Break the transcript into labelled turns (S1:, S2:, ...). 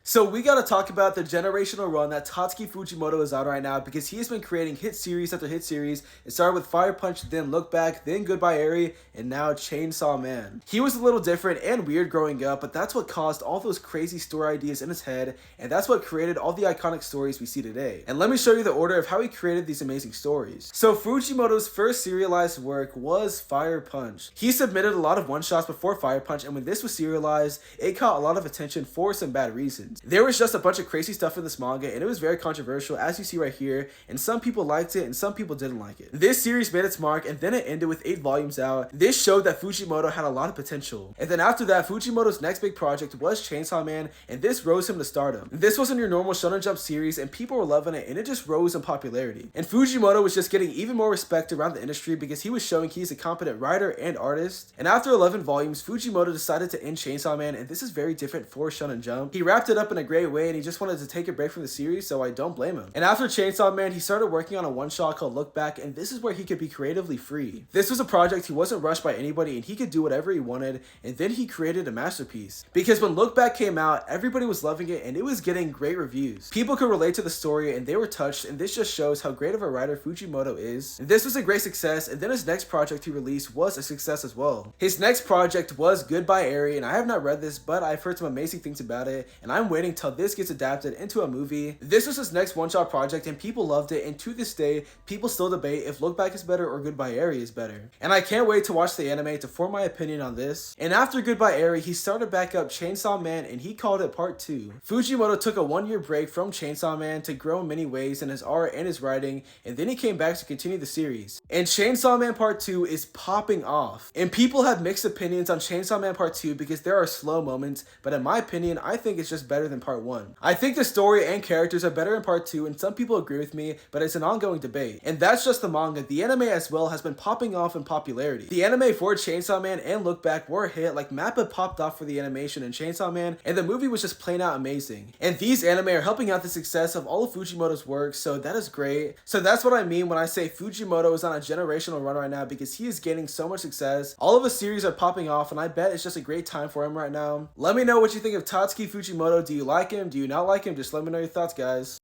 S1: So we gotta talk about the generational run that Tatsuki Fujimoto is on right now, because he has been creating hit series after hit series. It started with Fire Punch, then Look Back, then Goodbye Eri, and now Chainsaw Man. He was a little different and weird growing up, but that's what caused all those crazy story ideas in his head, and that's what created all the iconic stories we see today. And let me show you the order of how he created these amazing stories. So Fujimoto's first serialized work was Fire Punch. He submitted a lot of one-shots before Fire Punch, and when this was serialized, it caught a lot of attention for some bad reasons. There was just a bunch of crazy stuff in this manga, and it was very controversial, as you see right here, and some people liked it and some people didn't like it. This series made its mark, and then it ended with 8 volumes out. This showed that Fujimoto had a lot of potential. And then after that, Fujimoto's next big project was Chainsaw Man, and this rose him to stardom. This wasn't your normal Shonen Jump series, and people were loving it, and it just rose in popularity. And Fujimoto was just getting even more respect around the industry because he was showing he's a competent writer and artist. And after 11 volumes, Fujimoto decided to end Chainsaw Man, and this is very different for Shonen Jump. He wrapped it up in a great way, and he just wanted to take a break from the series, so I don't blame him. And after Chainsaw Man, he started working on a one-shot called Look Back, and this is where he could be creatively free. This was a project he wasn't rushed by anybody, and he could do whatever he wanted, and then he created a masterpiece. Because when Look Back came out, everybody was loving it, and it was getting great reviews. People could relate to the story, and they were touched, and this just shows how great of a writer Fujimoto is. And this was a great success, and then his next project he released was a success as well. His next project was Goodbye Eri, and I have not read this, but I've heard some amazing things about it, and I'm waiting till this gets adapted into a movie. This was his next one-shot project, and people loved it, and to this day, people still debate if Look Back is better or Goodbye Eri is better. And I can't wait to watch the anime to form my opinion on this. And after Goodbye Eri, he started back up Chainsaw Man, and he called it Part 2. Fujimoto took a 1-year break from Chainsaw Man to grow in many ways in his art and his writing, and then he came back to continue the series. And Chainsaw Man Part 2 is popping off. And people have mixed opinions on Chainsaw Man Part 2 because there are slow moments, but in my opinion, I think it's just better than Part 1. I think the story and characters are better in Part 2, and some people agree with me, but it's an ongoing debate. And that's just the manga. The anime as well has been popping off in popularity. The anime for Chainsaw Man and Look Back were a hit, like Mappa popped off for the animation in Chainsaw Man, and the movie was just plain out amazing. And these anime are helping out the success of all of Fujimoto's work, so that is great. So that's what I mean when I say Fujimoto is on a generational run right now, because he is gaining so much success. All of his series are popping off, and I bet it's just a great time for him right now. Let me know what you think of Tatsuki Fujimoto. Do you like him? Do you not like him? Just let me know your thoughts, guys.